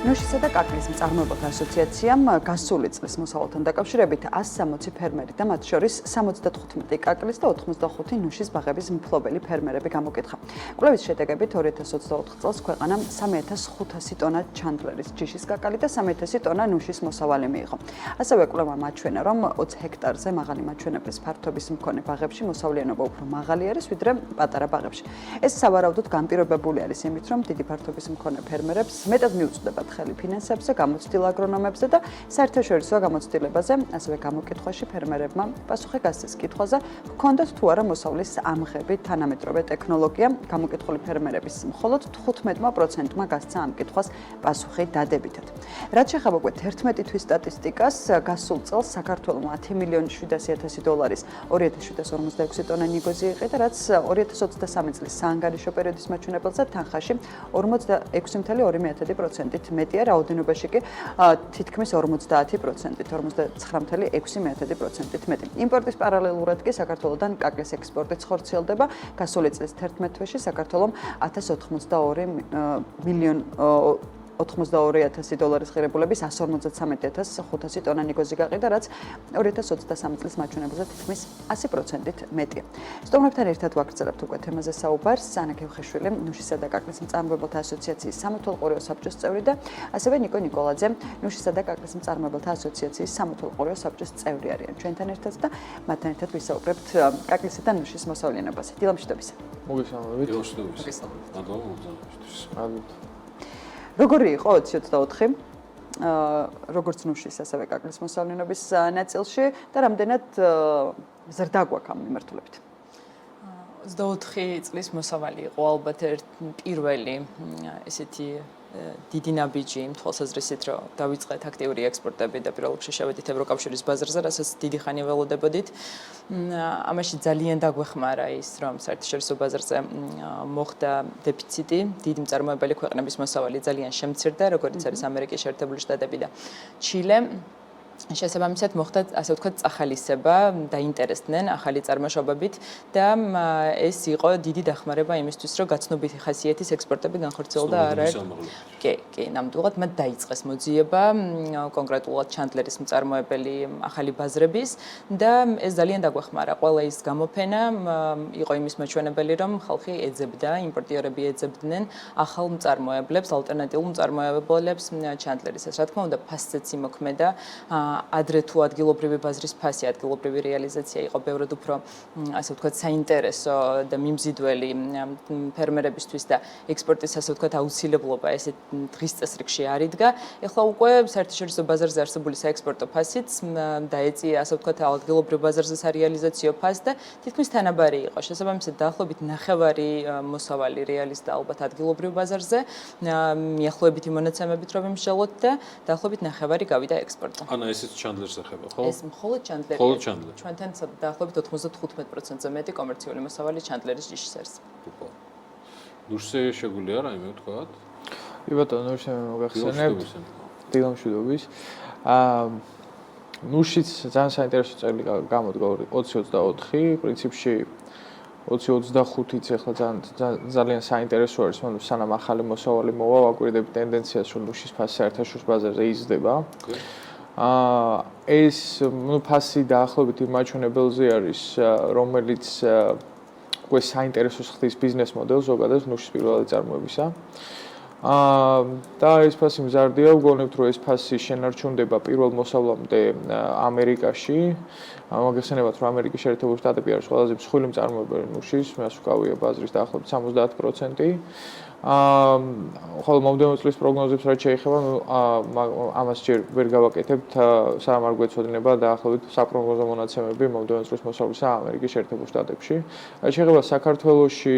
ნუშისა და კაკლის მწარმოებელთა ასოციაციამ გასული წლის მოსავალთან დაკავშირებით 160 ფერმერი და მათ შორის 75 კაკლის და 85 ნუშის ბაღების მფლობელი ფერმერები გამოკითხა. კვლევის შედეგებით 2024 წელს ქვეყანამ 3500 ტონა ჩანდლერის ჯიშის კაკალი და 3000 ტონა ნუშის მოსავალი მიიღო. ასევე კვლევა მაჩვენა, რომ 20 ჰექტარზე მაღალი მაჩვენებლის ფართობის მქონე ბაღებში მოსავლიანობა უფრო მაღალი არის, ვიდრე პატარა ბაღებში. ეს სავარაუდოდ განპირობებული არის იმით, რომ დიდი ფართობის მქონე ფერმერებს მეტად მიუწვდებათ ხელი ფინანსებზე, გამოცდილ აგრონომებზე და საერთაშორისო გამოცდილებაზე, ასევე გამოკითხვაში ფერმერებმა პასუხი გასცეს კითხვაზე, ჰქონდათ თუ არა მოსავლის ამღები თანამედროვე ტექნოლოგია. გამოკითხული ფერმერების მხოლოდ 15%-მა გასცა ამ კითხვას პასუხი დადებითად. რაც შეეხება უკვე 11 თვის სტატისტიკას, გასულ წელს საქართველოს 10.700.000 დოლარის 2746 ტონა ნიგოზი იყიდა, რაც 2023 წლის საანგარიშო პერიოდის მაჩვენებელზე თანხაში 46.2%-ით მეტია, რაოდენობაში კი თითქმის 50%, 49.6%-ით მეტი. იმპორტის პარალელურად კი საქართველოდან კაკლის ექსპორტიც ხორციელდება. გასული წლის 11 თვეში საქართველომ 1082.000 დოლარის ღირებულების 153.500 ტონა ნიგოზი გაყიდა, რაც 2023 წლის მაჩვენებელზე თითქმის 100%-ით მეტია. სტუმრებთან ერთად ვაგრძელებთ უკვე თემაზე საუბარს. ანა გევხიშვილი, ნუშისა და კაკლის მწარმოებელთა ასოციაციის სამოთვალყურეო საბჭოს წევრი და ასევე ნიკო ნიკოლაძე, ნუშისა და კაკლის მწარმოებელთა ასოციაციის სამოთვალყურეო საბჭოს წევრი არიან ჩვენთან ერთად და მათთან ერთად ვისაუბრებთ კაკლისა და ნუშის მოსავლიანობაზე. დილამშვიდობისა. მოგესალმებით. როგორი იყო 2024? როგორც ნუშის, ასევე კაკლის მოსავლიანობის ნაწილში და რამდენად ზრდა გვაქვს ამ მიმართულებით? 24 წლის მოსავალი იყო ალბათ პირველი ესეთი დიდი ნაბიჯი იმ თვალსაზრისით, რომ დავიწყეთ აქტიური ექსპორტები და პირველ რიგში შევედით ევროკავშირის ბაზარზე, რასაც დიდი ხანი ველოდებოდით. ამაში ძალიან დაგვეხმარა ის, რომ საერთაშორისო ბაზარზე მოხდა დეფიციტი, დიდი მწარმოებელი ქვეყნების მოსავალი ძალიან შემცირდა, როგორც არის ამერიკის შეერთებული შტატები და ჩილე. შესაბამისად მოხდა, ასე ვთქვათ, წახალისება, დაინტერესდნენ ახალი წარმოშობებით და ეს იყო დიდი დახმარება იმისთვის, რომ გაცნობიტი ხასიათის ექსპორტები განხორციელდა არაერთ. კი, ნამდვილად მათ დაიწყეს მოძიება, კონკრეტულად ჩანდლერის მწარმოებელი ახალი ბაზრების და ეს ძალიან დაგვეხმარა. ყველა ის გამოფენა იყო იმის მაჩვენებელი, რომ ხალხი ეძებდა, იმპორტიორები ეძებდნენ ახალ მწარმოებლებს, ალტერნატიულ მწარმოებლებს ჩანდლერის. რა თქმა უნდა, ფასიც იმოქმედა. ადრე თუ ადგილობრივი ბაზრის ფასი, ადგილობრივი რეალიზაცია იყო ბევრად უფრო, ასე ვთქვათ, საინტერესო და მიმზიდველი ფერმერებისთვის და ექსპორტის, ასე ვთქვათ, აუცილებლობა ესე დღის წესრიგში არ იდგა. ეხლა უკვე საერთაშორისო ბაზარზე არსებული საექსპორტო ფასიც დაეწია, ასე ვთქვათ, ადგილობრივ ბაზარზე სარეალიზაციო ფასს და თითქმის თანაბარი იყო. შესაბამისად, დაახლოებით ნახევარი მოსავალი რეალიზდა ალბათ ადგილობრივ ბაზარზე, მიახლოებითი მონაცემებით რომ იმსჯელოთ და დაახლოებით ნახევარი გავიდა ექსპორტზე. ესეც ჩანდლერს ეხება, ხო? ეს მხოლოდ ჩანდლერი. მხოლოდ ჩანდლერი. ჩვენთან დაახლოებით 95%-ზე მეტი კომერციული მოსავალი ჩანდლერის ჯიშის არის. ნუშზე შეგვიძლია რაიმე ვთქვათ? კი ბატონო, ნუშზე მოგახსენებთ. დილამშვიდობის. ნუშიც ძალიან საინტერესო წელი გამოდგა 2024, პრინციპში 2025-იც ახლა ძალიან საინტერესო არის, მაგრამ სანამ ახალი მოსავალი მოვა, ვაკვირდებით ტენდენციას, რომ ნუშის ფასი საერთაშორისო ბაზარზე იზრდება. ეს ფასი დაახლოებით იმ მაჩვენებელზე არის, რომელიც უკვე საინტერესოს ხდის ბიზნეს მოდელს ზოგადად ნუშის პირველი წარმოებისა. და ეს ფასი მზარდია, ვგონებთ, რომ ეს ფასი შენარჩუნდება პირველ მოსავლამდე ამერიკაში. მოგეხსენებათ, რომ ამერიკის შეერთებული შტატები არის ყველაზე მსხვილი მწარმოებელი ნუშის, მას უკავია ბაზრის დაახლოებით 70%. ხოლო მომდევნო წლის პროგნოზებს რაც შეეხება, ამას ჯერ ვერ გავაკეთებთ, სანამ არ გვეცოდინება დაახლოებით საპროგნოზო მონაცემები მომდევნო წლის მოსავლისა ამერიკის შეერთებულ შტატებში. რაც შეეხება საქართველოში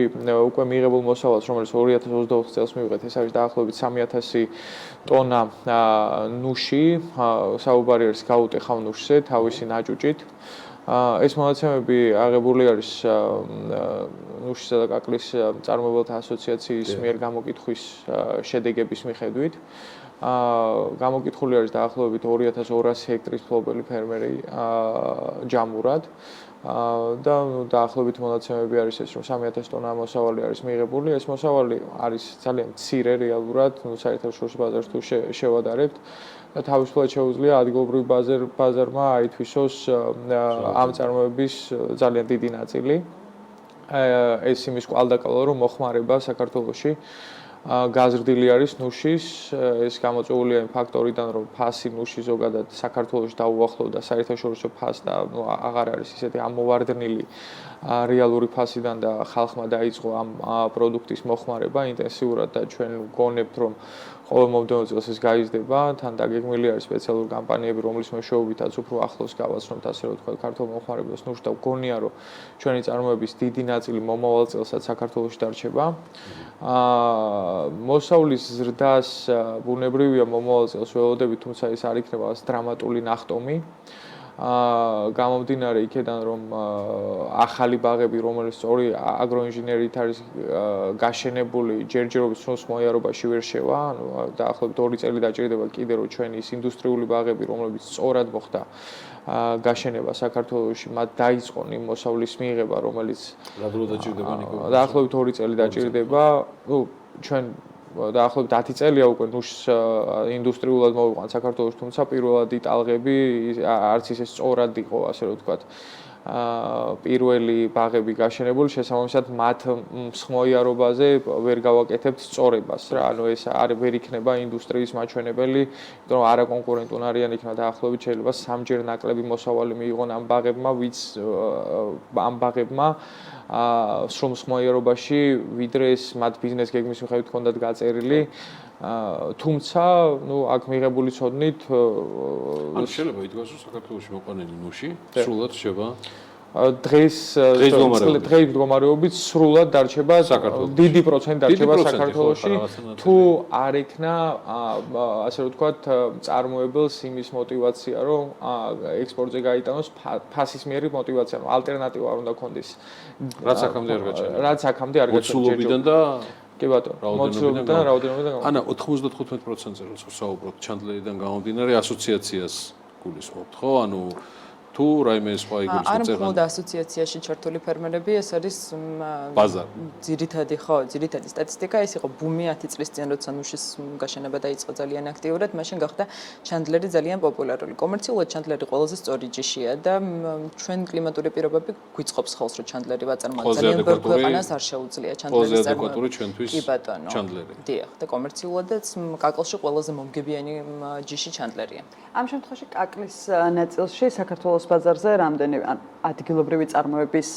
უკვე მიიღებულ მოსავალს, რომელიც 2024 წელს მივიღეთ, ეს არის დაახლოებით 3000 ტონა ნუში, საუბარი არის გაუტეხავ ნუშზე, თავისი ნაჭუჭით. ეს მონაცემები აღებული არის ნუშისა და კაკლის მწარმოებელთა ასოციაციის მიერ გამოკითხვის შედეგების მიხედვით. გამოკითხული არის დაახლოებით 2200 ჰექტრის მფლობელი ფერმერი ჯამურად. და დაახლოებით მონაცემები არის ეს, რომ 3000 ტონა მოსავალი არის მიღებული. ეს მოსავალი არის ძალიან მცირე რეალურად, საერთაშორისო ბაზარს თუ შევადარებთ. და თავისუფლად შეუძლია ადგილობრივ ბაზარმა აითვისოს ამ წარმოების ძალიან დიდი ნაწილი. ეს იმის კვალდაკვალა, რომ მოხმარება საქართველოში გაზრდილი არის ნუშის, ეს გამოწვეულია იმ ფაქტორიდან, რომ ფასი ნუში ზოგადად საქართველოში დაუახლოვდა საერთაშორისო ფასს და აღარ არის ისეთი ამოვარდნილი რეალური ფასიდან და ხალხმა დაიწყო ამ პროდუქტის მოხმარება ინტენსიურად და ჩვენ ვგონებთ, რომ ყოველ მომდევნო წელს ეს გაიზრდება, თან დაგეგმილი არის სპეციალური კამპანიები, რომლის მეშვეობითაც უფრო ახლოს გავაცნობთ, ასე რომ ვთქვათ, ქართულ მომხმარებლებს ნუშს და ვგონია, რომ ჩვენი წარმოების დიდი ნაწილი მომავალ წელსაც საქართველოში დარჩება. მოსავლის ზრდას ბუნებრივია მომავალ წელს ველოდებით, თუმცა ეს არ იქნება დრამატული ნახტომი. გამომდინარე იქედან, რომ ახალი ბაღები, რომელიც სწორი აგროინჟინერით არის გაშენებული, ჯერჯერობით სრულ მოიარობაში ვერ შევა, ანუ დაახლოებით 2 წელი დაჭირდება კიდე, რომ ჩვენი ის ინდუსტრიული ბაღები, რომლებიც სწორად მოხდა გაშენება საქართველოში, მათ დაიწყონ იმ მოსავლის მიღება, რომელიც დაჭირდება ნიკო. დაახლოებით 2 წელი დაჭირდება, ჩვენ დაახლოებით 10 წელია უკვე ნუშს ინდუსტრიულად მოვიყვანთ საქართველოს, თუმცა პირველადი ტალღები არც ისე სწორად იყო, ასე რომ ვთქვათ. პირველი ბაღები გაშენებული, შესაბამისად მათ მსხმოიარობაზე ვერ გავაკეთებთ სწორებას რა. ანუ ეს არ ვერ იქნება ინდუსტრიის მაჩვენებელი, იმიტომ რომ არაკონკურენტული არიან იქნება დაახლოებით შეიძლება 3-ჯერ ნაკლები მოსავალი მიიღონ ამ ბაღებმა, ვიც ამ ბაღებმა სრულ მსხმოიარობაში, ვიდრე ეს მათ ბიზნეს გეგმის მიხედვით ჰქონდათ გაწერილი. თუმცა, აქ მიღებული ცოდნით ან შეიძლება ითქვას, რომ საქართველოში მოყვანილი ნუში სრულად შევა დღეს მდგომარეობით სრულად დარჩება დიდი პროცენტი დარჩება საქართველოში თუ არ ექნა ასე რომ ვთქვათ წარმოებელს იმის мотиваცია რომ ექსპორტზე გაიტანოს ფასისმიერი мотиваცია რომ ალტერნატივა არ უნდა ქონდეს რაც აქამდე არ გაჩერდა რაც აქამდე არ გაჩერდა მოცულობიდან და კი ბატონო მოცულობიდან რაოდენობიდან ანა 95%-ზე როცა საუბრობთ ჩანდლერიდან გამომდინარე ასოციაციას გულისხმობთ ხო ანუ თუ რაიმე სხვა იგივე არ მხოლოდ ასოციაციაში ჩართული ფერმერები, ეს არის ბაზარი. ძირითადი სტატისტიკა, ეს იყო ბუმი 10 წლის წინ, როცა ნუშის გაშენება დაიწყო ძალიან აქტიურად, მაშინ გახდა ჩანდლერი ძალიან პოპულარული. კომერციულად ჩანდლერი ყველაზე სწორი ჯიშია და ჩვენ კლიმატური პირობები გვიწყობს ხელს, რომ ჩანდლერი ვაწარმოოთ. ძალიან ბევრ ქვეყანას არ შეუძლია ჩანდლერის ადეკვატური ჩვენთვის ჩანდლერი. დიახ, და კომერციულადაც კაკალში ყველაზე მომგებიანი ჯიში ჩანდლერია. ამ შემთხვევაში კაკლის ნაწილში საქართველოს ბაზარზე რამდენი ადგილობრივი წარმოების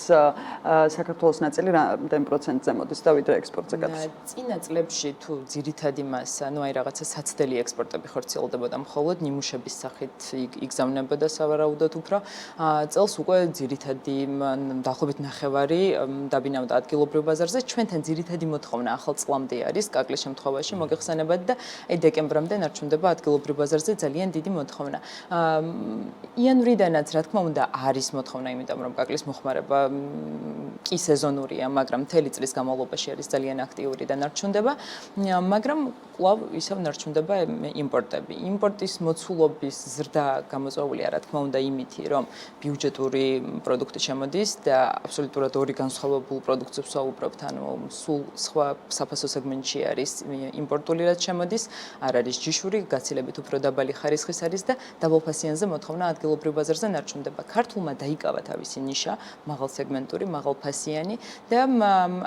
საქართველოს ნაწილი რამდენი პროცენტზე მოდის და ვიდრე ექსპორტზე გადის? წინა წლებში თუ ძირითადი მასა, აი რაღაცა საცდელი ექსპორტები ხორციელდებოდა მხოლოდ ნიმუშების სახით იგზავნებოდა სავარაუდოდ უფრო. წელს უკვე ძირითადი დაახლოებით ნახევარი დაბინავდა ადგილობრივ ბაზარზე. ჩვენთან ძირითადი მოთხოვნა ახალ წლამდე არის კაკლის შემთხვევაში მოგეხსენებათ და აი დეკემბრამდე ნარჩუნდება ადგილობრივ ბაზარზე ძალიან დიდი მოთხოვნა. იანვრიდანაც რა თქმა უნდა არის მოთხოვნა, იმიტომ რომ კაკლის მოხმარება კი სეზონურია, მაგრამ მთელი წლის განმავლობაში არის ძალიან აქტიური და ნარჩუნდება, მაგრამ კვლავ ისევ ნარჩუნდება იმპორტები. იმპორტის მოცულობის ზრდა გამოწვეულია, რა თქმა უნდა, იმითი, რომ ბიუჯეტური პროდუქტი შემოდის და აბსოლუტურად ორი განსხვავებულ პროდუქტს ვსაუბრობთ, ანუ სულ სხვა საფასო სეგმენტში არის იმპორტული რაც შემოდის, არ არის ჯიშური, გაცილებით უფრო დაბალი ხარისხის არის და დაბალფასიანზე მოთხოვნა ადგილობრივ ბაზარზე ნარჩუნდება. ქართულმა დაიკავა თავისი ნიშა, მაღალ სეგმენტური, მაღალფასიანი და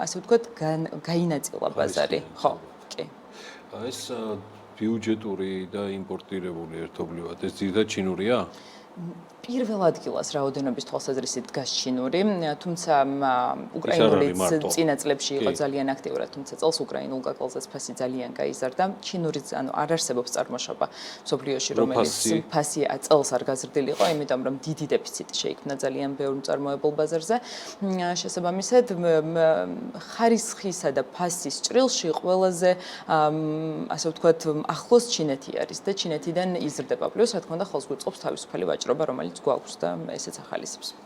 ასე ვთქვათ, გაინაწილა ბაზარი. ხო, კი. ეს ბიუჯეტური და იმპორტირებული ერთობლივად ეს ძირითადად ჩინურია? პირველ ადგილას რაოდენობის თვალსაზრისით დგას ჩინური, თუმცა უკრაინულიც წინა წლებში იყო ძალიან აქტიურად, თუმცა წელს უკრაინულ კაკალზეც ფასი ძალიან გაიზარდა. ჩინურიც ანუ არ არსებობს წარმოშობა მსოფლიოში, რომელიც ფასი წელს არ გაზრდილიყო, იმიტომ რომ დიდი დეფიციტი შეიქმნა ძალიან ბევრ მწარმოებელ ბაზარზე. შესაბამისად, ხარისხისა და ფასის ჭრილში ყველაზე ასე ვთქვათ, ახლოს ჩინეთი არის და ჩინეთიდან იზრდება. პლუს რა თქმა უნდა, ხელს გვიწყობს თავისუფალი ვაჭრობა, რომელიც გვაქვს და ესეც ახალისებს.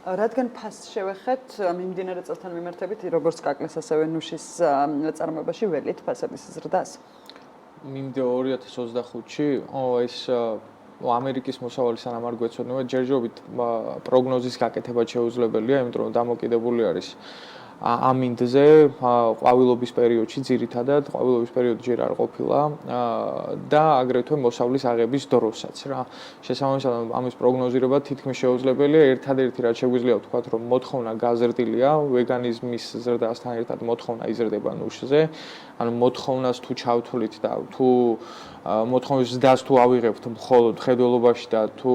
რადგან ფასს შევეხეთ, მიმდინარე წელთან მიმართებით, როგორც კაკლის, ასევე ნუშის წარმოებაში ველით ფასების ზრდას? მინდა 2025-ში ეს ამერიკის მოსავალი სანამ არ გვეცოდინება, ჯერჯერობით პროგნოზის გაკეთება შეუძლებელია, იმიტომ რომ დამოკიდებული არის ამინდზე, ყვავილობის პერიოდში ძირითადად, ყვავილობის პერიოდი ჯერ არ ყოფილა და აგრეთვე მოსავლის აღების დროსაც რა. შესაბამისად, ამის პროგნოზირება თითქმის შეუძლებელია. ერთადერთი რაც შეგვიძლია ვთქვათ, რომ მოთხოვნა გაზრდილია, ვეგანიზმის ზრდასთან ერთად მოთხოვნა იზრდება ნუშზე. ანუ მოთხოვნას თუ ჩავთვლით და თუ მოთხოვნის ზრდას თუ ავიღებთ მხოლოდ ხედველობაში და თუ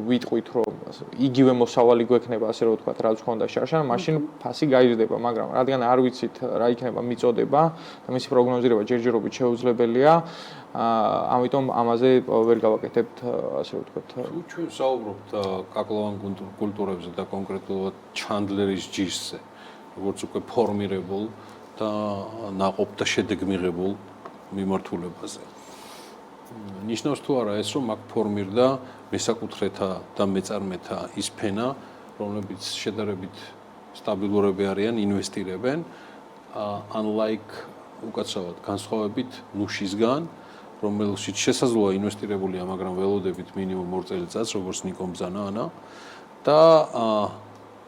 ვიტყვით, რომ იგივე მოსავალი გვექნება, ასე რომ ვთქვათ, რაც ჰქონდა შარშან, მაშინ ფასი გაიზრდება, მაგრამ რადგან არ ვიცით რა იქნება მიწოდება და მისი პროგნოზირება ჯერჯერობით შეუძლებელია, ამიტომ ამაზე ვერ გავაკეთებთ, ასე ვთქვათ. თუ ჩვენ საუბრობთ კაკლოვან კულტურებზე და კონკრეტულად ჩანდლერის ჯიშზე, როგორც უკვე ფორმირებულ და ნაყოფ და შედეგმიღებულ მიმართულებაზე. ნიშნავს თუ არა ეს, რომ აქ ფორმირდა მესაკუთრეთა და მეწარმეთა ის ფენა, რომლებიც შედარებით სტაბილურები არიან, ინვესტირებენ, unlike უკაცრავად განსხვავებით ნუშისგან, რომელშიც შესაძლოა ინვესტირებულია, მაგრამ ველოდებით მინიმუმ 2 წელიწადს, როგორც ნიკომ ბრძანა ანა და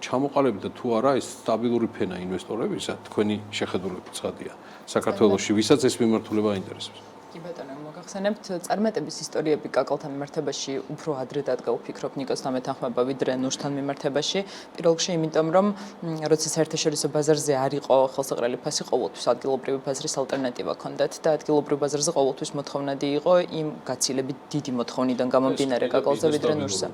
ჩამოყალიბდა თუ არა ეს სტაბილური ფენა ინვესტორებისა, თქვენი შეხედულებით ცხადია. საქართველოში ვისაც ეს მიმართულება აინტერესებს. კი ბატონო, მოგახსენებთ, წარმატების ისტორიები კაკალთან მიმართებაში უფრო ადრე დადგა უფიქრობ ნიკოსთან მეთანხმება ვიდრე ნუშთან მიმართებაში. პირველ რიგში იმიტომ, რომ როცა საერთაშორისო ბაზარზე არ იყო ხელსაყრელი ფასი, ყოველთვის ადგილობრივი ბაზრის ალტერნატივა ჰქონდათ და ადგილობრივ ბაზარზე ყოველთვის მოთხოვნადი იყო იმ გაცილებით დიდი მოთხოვნიდან გამომდინარე კაკალზე ვიდრე ნუშზე.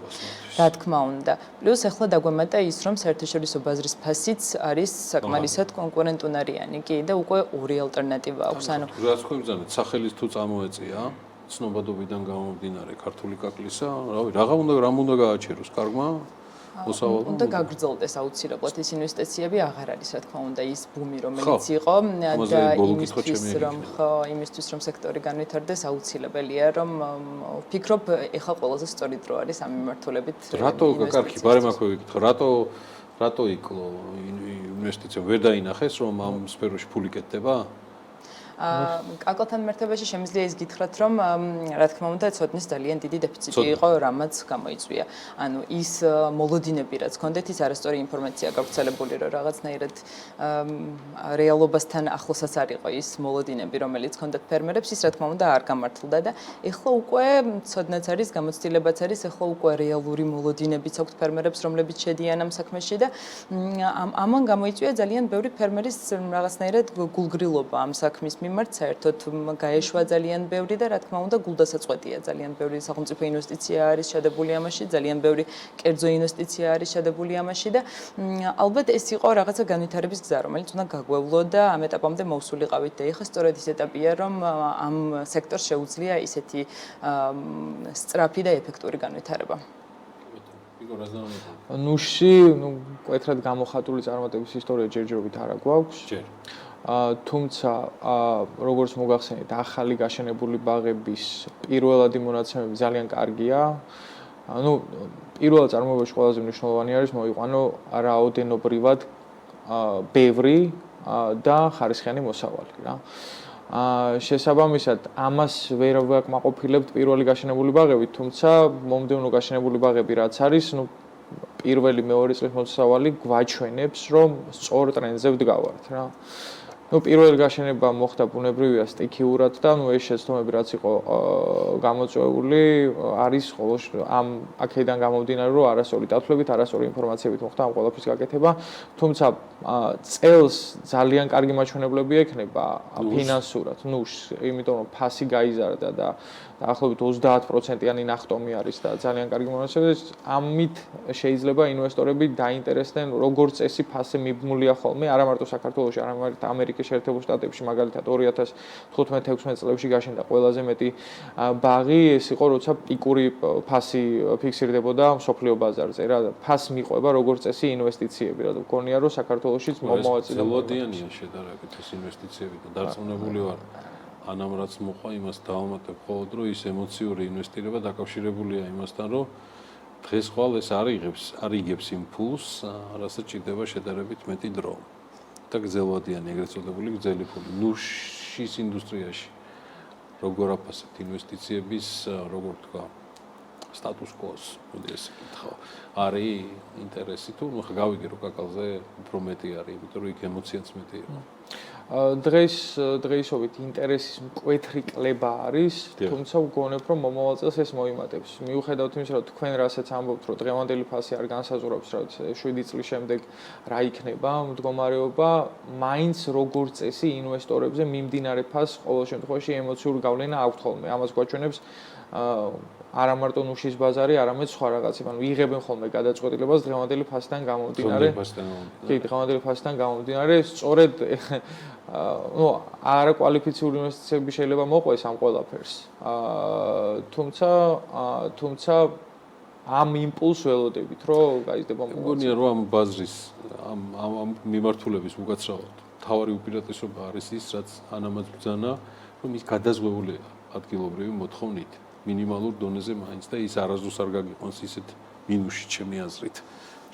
რა თქმა უნდა. პლუს ახლა დაგვემატა ის, რომ საერთაშორისო ბაზრის ფასიც არის საკმარისად კონკურენტუნარიანი კი და უკვე ორი ალტერნატივა აქვს. ანუ რაც თქვენ ბრძანეთ, სახელის თუ წამოეწია ცნობადობიდან გამომდინარე ქართული კაკლისა, რავი, რამ უნდა გააჩეროს კარგმა მოსავალმა? უნდა გაგრძელდეს აუცილებლად ეს ინვესტიციები, აღარ არის რა თქმა უნდა ის ბუმი, რომელიც იყო და იმისთვის რომ სექტორი განვითარდეს, აუცილებელია რომ ვფიქრობ, ეხლა ყველაზე სწორი დრო არის ამ მიმართულებით. რატო კარგი, ბარემ აქვე ვიკითხო, რატო იკლო ინვესტიცია ვერ დაინახეს, რომ ამ სფეროში ფული კეთდება? კაკალთან მიმართებაში შემიძლია ის გითხრათ, რომ რა თქმა უნდა, ცოდნის ძალიან დიდი დეფიციტი იყო, რამაც გამოიწვია. ანუ ის მოლოდინები, რაც ჰქონდათ, ის არასწორი ინფორმაცია გავრცელებული, რომ რაღაცნაირად რეალობასთან ახლოსაც არ იყო ის მოლოდინები, რომელიც ჰქონდათ ფერმერებს, ის რა თქმა უნდა არ გამართლდა და ეხლა უკვე ცოდნაც არის, გამოცდილებაც არის, ეხლა უკვე რეალური მოლოდინებიც აქვთ ფერმერებს, რომლებიც შედიან ამ საქმეში და ამან გამოიწვია ძალიან ბევრი ფერმერის რაღაცნაირად გულგრილობა ამ საქმის მიმართ საერთოდ გაეშვა ძალიან ბევრი და რა თქმა უნდა გულდასაწყვეტია ძალიან ბევრი სახელმწიფო ინვესტიცია არის შადებული ამაში, ძალიან ბევრი კერძო ინვესტიცია არის შადებული ამაში და ალბათ ეს იყო რაღაცა განვითარების გზა, რომელიც უნდა გაგვევლო და ამ ეტაპამდე მოვსულიყავით და ეხლა სწორედ ის ეტაპია, რომ ამ სექტორს შეუძლია ისეთი სწრაფი და ეფექტური განვითარება. ნუში, მკვეთრად გამოხატული წარმატების ისტორია ჯერჯერობით არ გვაქვს. ჯერ. თუმცა როგორც მოგახსენეთ, ახალი გაშენებული ბაღების პირველადი მონაცემები ძალიან კარგია. ანუ პირველად წარმოებაში ყველაზე მნიშვნელოვანი არის მოიყვანო რაოდენობრივად ბევრი და ხარისხიანი მოსავალი რა. შესაბამისად, ამას ვერ ვაკმაყოფილებთ პირველი გაშენებული ბაღები, თუმცა მომდევნო გაშენებული ბაღები რაც არის, პირველი მეორე წლის მოსავალი გვაჩვენებს, რომ სწორ ტრენდზე ვდგავართ რა. პირველი გაშენება მოხდა ბუნებრივია სტიქიურად და ეს შეცდომები რაც იყო გამოწვეული არის ყოველ ამ აქედან გამომდინარე რომ არასწორი დათვლებით, არასწორი ინფორმაციებით მოხდა ამ ყველაფრის გაკეთება, თუმცა წელს ძალიან კარგი მაჩვენებლები ექნება ფინანსურად, იმიტომ რომ ფასი გაიზარდა და დაახლოებით 30%-იანი ნახტომი არის და ძალიან კარგი მონაცემები, ამით შეიძლება ინვესტორები დაინტერესდნენ, როგორც წესი ფასი მიბმულია ხოლმე, არა მარტო საქართველოში, არამედ ამერიკის შეერთებულ შტატებში, მაგალითად 2015-16 წლებში გაშენდა ყველაზე მეტი ბაღი, ეს იყო როცა პიკური ფასი ფიქსირდებოდა მსოფლიო ბაზარზე რა, ფასს მიყვება როგორც წესი ინვესტიციები, რა გქონია რომ საქართველოშიც მომავაწილებლად ძლოდიანია შედარებით ეს ინვესტიციები და დარწმუნებული ვარ ანამ რაც მოყვა იმას დავამატებ მხოლოდ რომ ის ემოციური ინვესტირება დაკავშირებულია იმასთან რომ დღეს ხვალ ეს არ იგებს იმ ფულს რასაც ჭირდება შედარებით მეტი დრო და გრძელვადიანი ეგრეთ წოდებული გრძელი ფული ნუშის ინდუსტრიაში როგორ აფასებთ ინვესტიციების როგორ თქვა სტატუს კვოს, მოდი ესე კითხავ. არის ინტერესი თუ ხა გავიგე რომ კაკალზე უფრო მეტი არის, იმიტომ რომ იქ ემოციაც მეტი იყო. დღეისობით ინტერესის მკვეთრი კლება არის, თუმცა ვგონებ რომ მომავალ წელს ეს მოიმატებს. მიუხედავად იმისა, რომ თქვენ რასაც ამბობთ, რომ დღევანდელი ფასი არ განსაზღვრავს, რა ვიცი, 7 წლის შემდეგ რა იქნება მდგომარეობა, მაინც როგორც წესი ინვესტორებზე მიმდინარე ფასს ყოველ შემთხვევაში ემოციური გავლენა აქვს ხოლმე. ამას გვაჩვენებს არა მარტო ნუშის ბაზარი, არამედ სხვა რაღაცები. ანუ იღებენ ხოლმე გადაწყვეტილებას დღევანდელი ფასიდან გამომდინარე. კი, დღევანდელი ფასიდან გამომდინარე, სწორედ არა კვალიფიციური ინვესტიციები შეიძლება მოყვეს ამ ყველაფერს. თუმცა ამ იმპულს ველოდებით, რომ გაიზრდება მოღვაწე. მგონია რომ ამ ბაზრის ამ მიმართულების უკაცრავად თავარი უპირატესობა არის ის, რაც ანამაც ბრძანა, რომ ის გადაზღვეულია ადგილობრივი მოთხოვნით. მინიმალურ დონეზე მაინც და ის არასდროს არ გაგიყვანს ისეთ მინუსში ჩემი აზრით.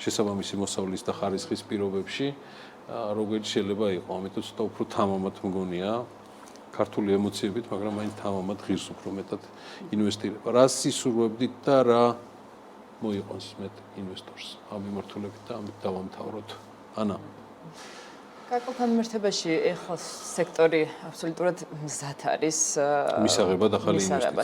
შესაბამისი მოსავლის და ხარისხის პირობებში როგორც შეიძლება იყო, ამიტომ ცოტა უფრო თამამად მგონია ქართული ემოციებით, მაგრამ მაინც თამამად ღირს უფრო მეტად ინვესტირება. რა სისურვებდით და რა მოიყვანს მეტ ინვესტორს ამ მიმართულებით და ამით დავამთავროთ. ანა კაკალთან მიმართებაში ეხლა სექტორი აბსოლუტურად მზად არის მისაღებად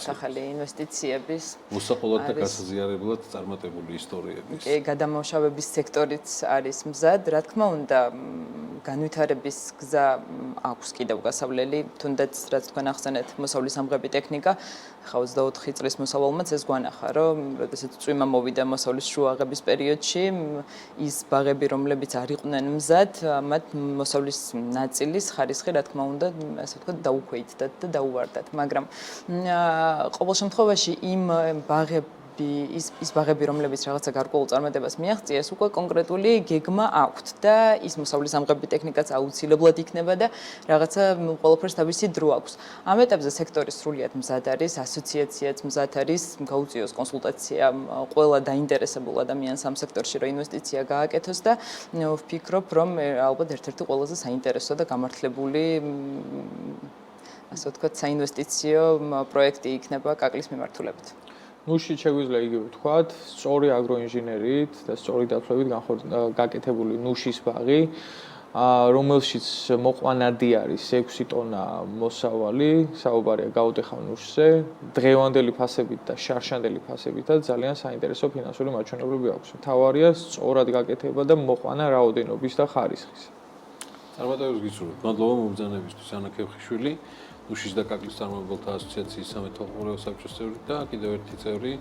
ახალი ინვესტიციების მოსაყოლად და გასაზიარებლად წარმატებული ისტორიების. კი, გადამამუშავების სექტორიც არის მზად, რა თქმა უნდა, განვითარების გზა აქვს კიდევ გასავლელი, თუნდაც რაც თქვენ ახსენეთ, მოსავლის ამღები ტექნიკა, ხა 24 წლის მოსავალმაც ეს გვანახა, რომ როდესაც წვიმა მოვიდა მოსავლის შუაღების პერიოდში, ის ბაღები, რომლებიც არ იყვნენ მზად, მათ მოსავლის ნაწილის ხარისხი, რა თქმა უნდა, ასე ვთქვათ, დაუქვეითდათ და დაუვარდათ, მაგრამ ყოველ შემთხვევაში იმ ის ბაღები, რომლებიც რაღაცა გარკვეულ წარმატებას მიაღწიეს, უკვე კონკრეტული გეგმა აქვთ და ის მოსავლის ამღები ტექნიკაც აუცილებლად იქნება და რაღაცა ყველაფერს თავისი დრო აქვს. ამ ეტაპზე სექტორი სრულიად მზად არის, ასოციაციაც მზად არის, გაუწიოს კონსულტაცია ყველა დაინტერესებულ ადამიანს ამ სექტორში, რომ ინვესტიცია გააკეთოს და ვფიქრობ, რომ ალბათ ერთ-ერთი ყველაზე საინტერესო და გამართლებული ასე ვთქვათ, საინვესტიციო პროექტი იქნება კაკლის მიმართულებით. ნუში შეგვიძლია იგივე ვთქვათ, სწორი აგროინჟინერით და სწორი დათვლებით გაკეთებული ნუშის ბაღი, რომელშიც მოყვანადი არის 6 ტონა მოსავალი, საუბარია გაუტეხავ ნუშზე, დღევანდელი ფასებით და შარშანდელი ფასებითაც ძალიან საინტერესო ფინანსური მაჩვენებლები აქვს. მთავარია სწორად გაკეთება და მოყვანა რაოდენობის და ხარისხის. წარმატებებს გისურვებთ. მადლობა მომბრძანებისთვის ანა ქევხიშვილი. ნუშის და კაკლის წარმომადგენელთა ასოციაციის სამეთო უყურეო საბჭოს წევრი და კიდევ ერთი წევრი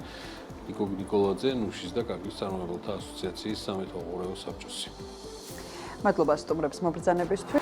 ნიკო ნიკოლაძე, ნუშის და კაკლის წარმომადგენელთა ასოციაციის სამეთო უყურეო საბჭოსი. მადლობა სტუმრებს მომბრძანებისთვის.